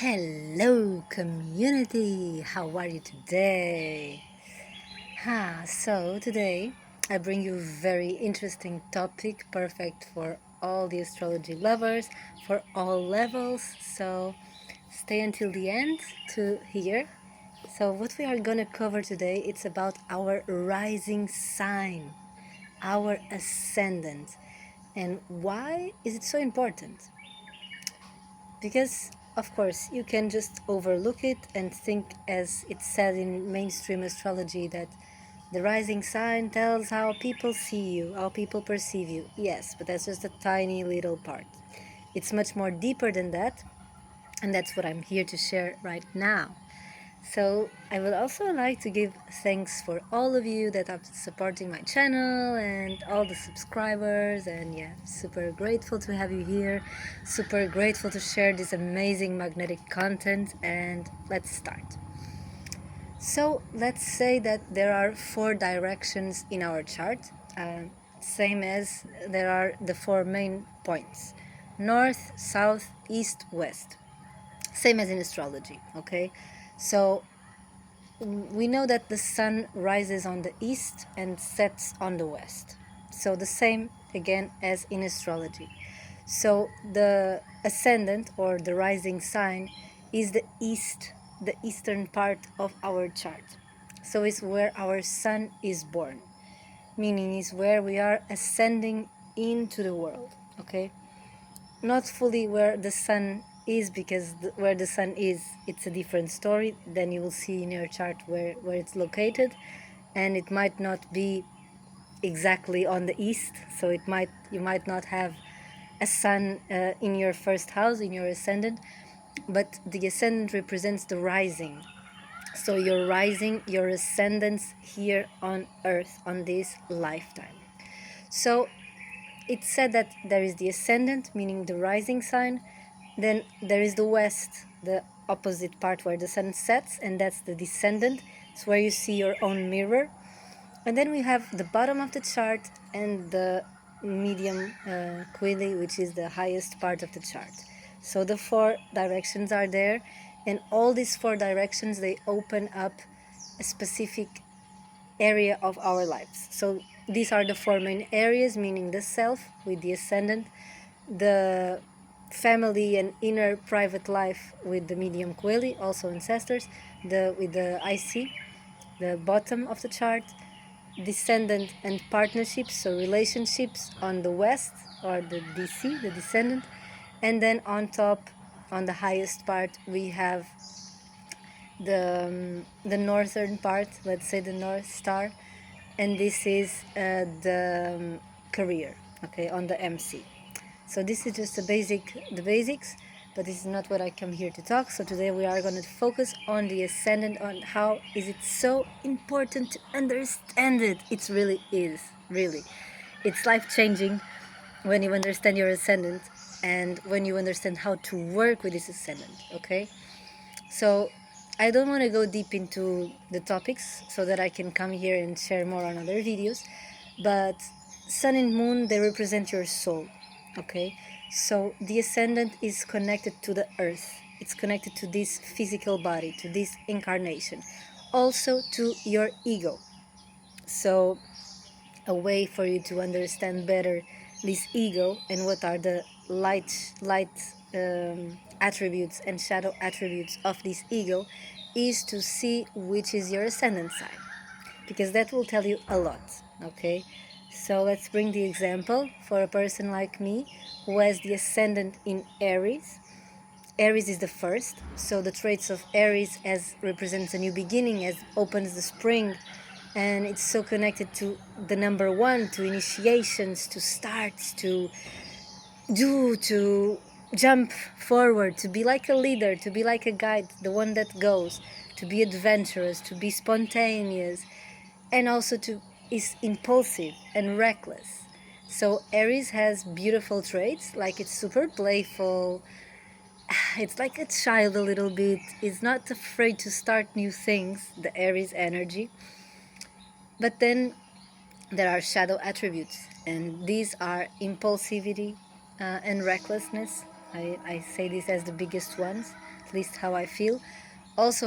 Hello community, how are you today? So today I bring you a very interesting topic, perfect for all the astrology lovers, for all levels, so stay until the end to hear. So what we are gonna cover today, it's about our rising sign, our ascendant. And why is it so important? Because, of course, you can just overlook it and think, as it's said in mainstream astrology, that the rising sign tells how people see you, how people perceive you. Yes, but that's just a tiny little part. It's much more deeper than that, and that's what I'm here to share right now. So I would also like to give thanks for all of you that are supporting my channel and all the subscribers, and yeah, super grateful to have you here, super grateful to share this amazing magnetic content. And let's start. So let's say that there are 4 directions in our chart, same as there are the 4 main points: north, south, east, west, same as in astrology. Okay, so we know that the sun rises on the east and sets on the west. So the same again as in astrology. So the ascendant or the rising sign is the east, the eastern part of our chart. So it's where our sun is born, meaning is where we are ascending into the world. Okay, not fully where the sun is, because where the sun is, it's a different story. Then you will see in your chart where it's located, and it might not be exactly on the east, so you might not have a sun in your first house, in your ascendant. But the ascendant represents the rising, so your rising, your ascendance here on earth, on this lifetime. So it's said that there is the ascendant, meaning the rising sign. Then there is the west, the opposite part where the sun sets, and that's the descendant. It's where you see your own mirror. And then we have the bottom of the chart and the medium quili, which is the highest part of the chart. So the 4 directions are there, and all these 4 directions, they open up a specific area of our lives. So these are the 4 main areas, meaning the self with the ascendant, the family and inner private life with the medium quili, also ancestors, with the IC, the bottom of the chart, descendant and partnerships, so relationships on the west, or the DC, the descendant. And then on top, on the highest part, we have the northern part, let's say the North Star, and this is the career, okay, on the MC. So this is just the basics, but this is not what I come here to talk. So today we are going to focus on the ascendant, on how is it so important to understand it. It really is, really. It's life-changing when you understand your ascendant and when you understand how to work with this ascendant, okay? So I don't want to go deep into the topics so that I can come here and share more on other videos, but sun and moon, they represent your soul, okay? So the ascendant is connected to the earth. It's connected to this physical body, to this incarnation, also to your ego. So a way for you to understand better this ego and what are the light attributes and shadow attributes of this ego is to see which is your ascendant sign, because that will tell you a lot. Okay, so let's bring the example for a person like me who has the ascendant in Aries. Aries is the first, so the traits of Aries as represents a new beginning, as opens the spring, and it's so connected to the number 1, to initiations, to starts, to do, to jump forward, to be like a leader, to be like a guide, the one that goes, to be adventurous, to be spontaneous, and also to is impulsive and reckless. So Aries has beautiful traits, like it's super playful, it's like a child a little bit, is not afraid to start new things, the Aries energy. But then there are shadow attributes, and these are impulsivity and recklessness. I say this as the biggest ones, at least how I feel. Also,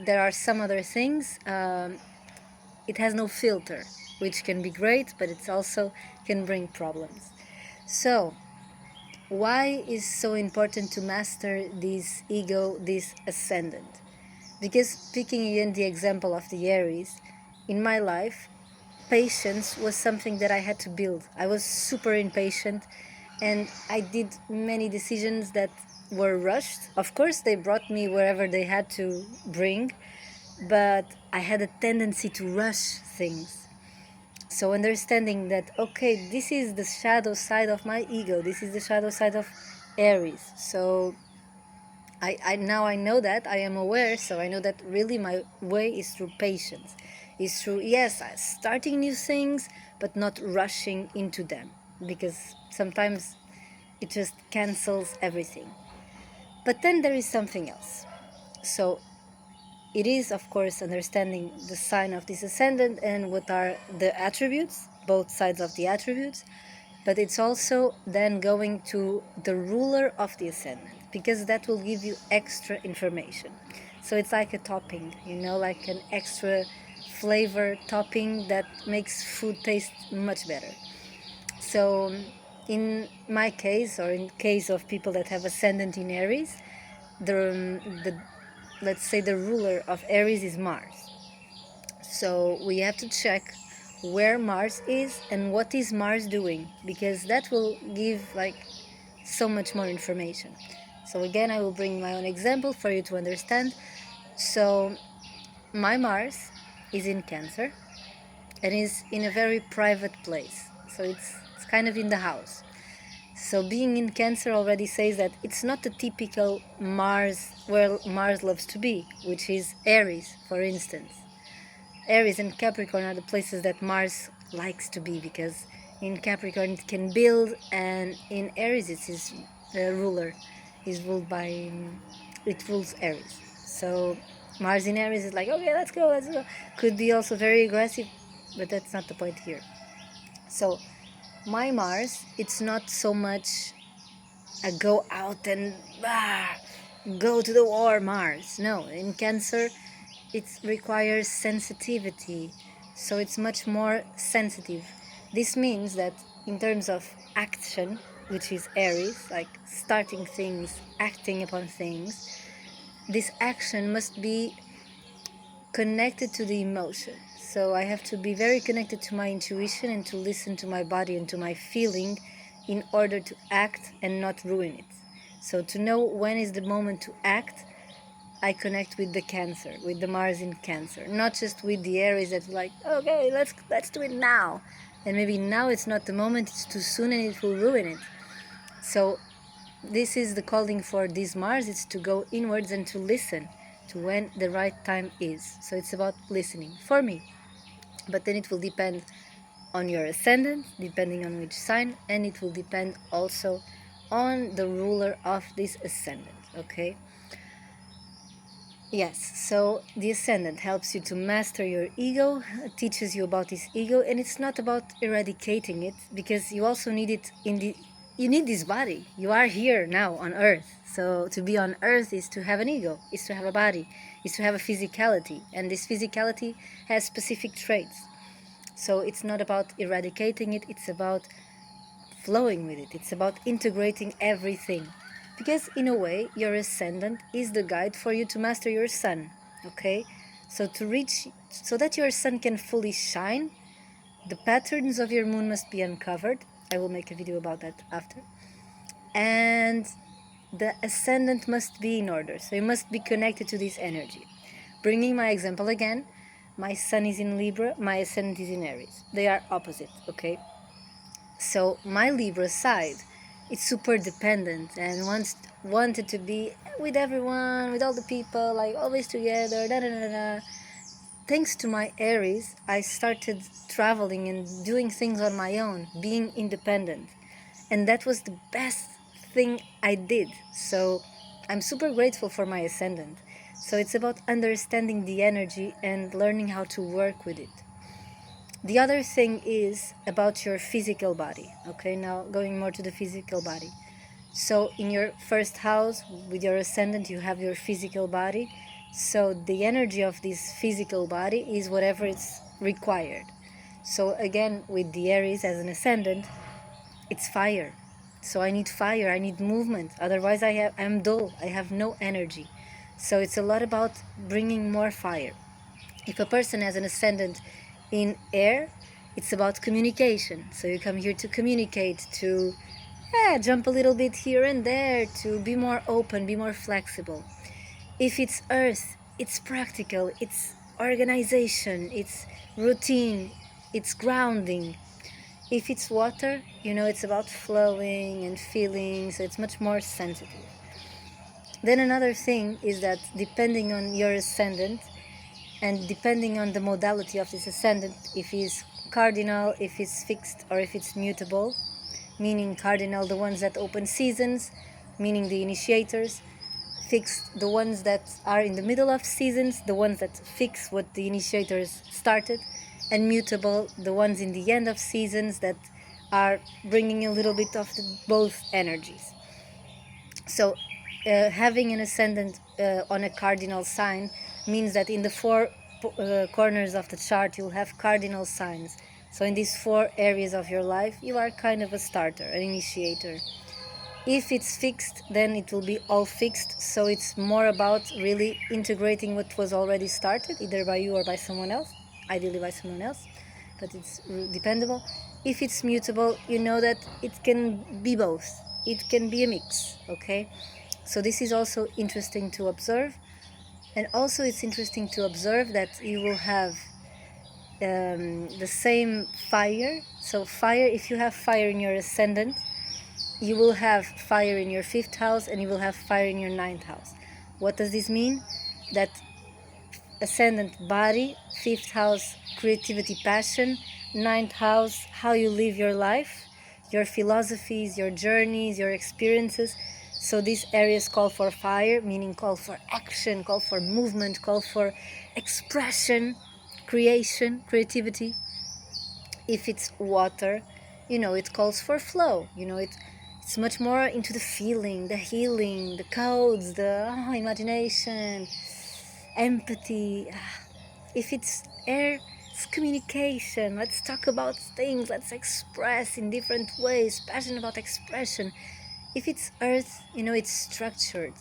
there are some other things. It has no filter, which can be great, but it also can bring problems. So, why is so important to master this ego, this ascendant? Because, picking again the example of the Aries, in my life, patience was something that I had to build. I was super impatient, and I did many decisions that were rushed. Of course, they brought me wherever they had to bring, but I had a tendency to rush things. So understanding that, okay, this is the shadow side of my ego, this is the shadow side of Aries. So I now I know that, I am aware, so I know that really my way is through patience. Is through, yes, starting new things, but not rushing into them, because sometimes it just cancels everything. But then there is something else. So it is, of course, understanding the sign of this ascendant and what are the attributes, both sides of the attributes, but it's also then going to the ruler of the ascendant, because that will give you extra information. So it's like a topping, like an extra flavor topping that makes food taste much better. So in my case, or in case of people that have ascendant in Aries, the let's say the ruler of Aries is Mars. So we have to check where Mars is and what is Mars doing, because that will give so much more information. So again, I will bring my own example for you to understand. So my Mars is in Cancer and is in a very private place. So it's kind of in the house. So being in Cancer already says that it's not the typical Mars where Mars loves to be, which is Aries, for instance. Aries and Capricorn are the places that Mars likes to be, because in Capricorn it can build, and in Aries it's his ruler. He's ruled by, it rules Aries. So Mars in Aries is like, okay, let's go, let's go. Could be also very aggressive, but that's not the point here. So my Mars, it's not so much a go out and go to the war Mars. No, in Cancer it requires sensitivity, so it's much more sensitive. This means that in terms of action, which is Aries, like starting things, acting upon things, this action must be connected to the emotion. So I have to be very connected to my intuition and to listen to my body and to my feeling in order to act and not ruin it. So to know when is the moment to act, I connect with the Cancer, with the Mars in Cancer, not just with the Aries that's like, okay, let's do it now. And maybe now it's not the moment, it's too soon and it will ruin it. So this is the calling for this Mars, it's to go inwards and to listen to when the right time is. So it's about listening for me. But then it will depend on your ascendant, depending on which sign, and it will depend also on the ruler of this ascendant, okay? Yes, so the ascendant helps you to master your ego, teaches you about this ego, and it's not about eradicating it, because you also need it you need this body. You are here now on earth. So to be on earth is to have an ego, is to have a body, is to have a physicality, and this physicality has specific traits. So it's not about eradicating it, it's about flowing with it. It's about integrating everything. Because in a way, your ascendant is the guide for you to master your sun, okay? So that your sun can fully shine, the patterns of your moon must be uncovered. I will make a video about that after. And the ascendant must be in order. So you must be connected to this energy. Bringing my example again, my sun is in Libra, my ascendant is in Aries. They are opposite, okay? So my Libra side is super dependent and wanted to be with everyone, with all the people, like always together, da da da da. Thanks to my Aries, I started traveling and doing things on my own, being independent. And that was the best thing I did. So I'm super grateful for my ascendant. So it's about understanding the energy and learning how to work with it. The other thing is about your physical body. Okay, now going more to the physical body. So in your first house with your ascendant, you have your physical body. So the energy of this physical body is whatever it's required. So again, with the Aries as an ascendant, it's fire. So I need fire, I need movement. Otherwise I'm dull, I have no energy. So it's a lot about bringing more fire. If a person has an ascendant in air, it's about communication. So you come here to communicate, to jump a little bit here and there, to be more open, be more flexible. If it's earth, it's practical, it's organization, it's routine, it's grounding. If it's water, it's about flowing and feeling, so it's much more sensitive. Then another thing is that depending on your ascendant and depending on the modality of this ascendant, if it's cardinal, if it's fixed, or if it's mutable, meaning cardinal, the ones that open seasons, meaning the initiators, fixed, the ones that are in the middle of seasons, the ones that fix what the initiators started, and mutable, the ones in the end of seasons that are bringing a little bit of both energies. So having an ascendant on a cardinal sign means that in the four corners of the chart you'll have cardinal signs. So in these four areas of your life you are kind of a starter, an initiator. If it's fixed, then it will be all fixed, so it's more about really integrating what was already started, either by you or by someone else, ideally by someone else, but it's dependable. If it's mutable, you know that it can be both, it can be a mix, okay? So this is also interesting to observe, and also it's interesting to observe that you will have the same fire. So fire, if you have fire in your ascendant, you will have fire in your 5th house and you will have fire in your 9th house. What does this mean? That ascendant body, 5th house creativity, passion, 9th house how you live your life, your philosophies, your journeys, your experiences. So these areas call for fire, meaning call for action, call for movement, call for expression, creation, creativity. If it's water, it calls for flow. It's much more into the feeling, the healing, the codes, the imagination, empathy. If it's air, it's communication. Let's talk about things, let's express in different ways, passion about expression. If it's earth, it's structured,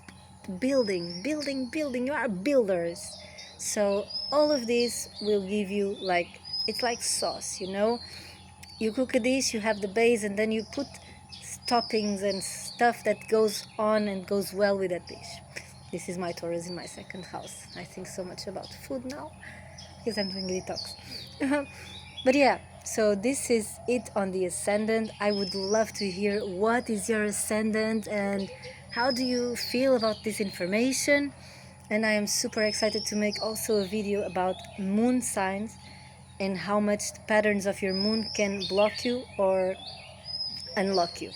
building, building, building. You are builders. So all of this will give you, it's like sauce. You cook a dish, you have the base, and then you put toppings and stuff that goes on and goes well with that dish. This is my Taurus in my 2nd house. I think so much about food now because I'm doing detox. But yeah, so this is it on the ascendant. I would love to hear what is your ascendant and how do you feel about this information. And I am super excited to make also a video about moon signs and how much the patterns of your moon can block you or unlock you.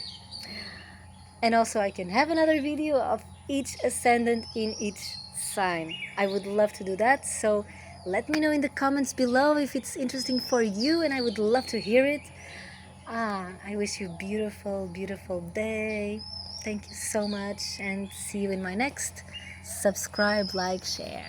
And also I can have another video of each ascendant in each sign. I would love to do that, so let me know in the comments below if it's interesting for you, and I would love to hear it. I wish you a beautiful, beautiful day. Thank you so much, and see you in my next. Subscribe, like, share.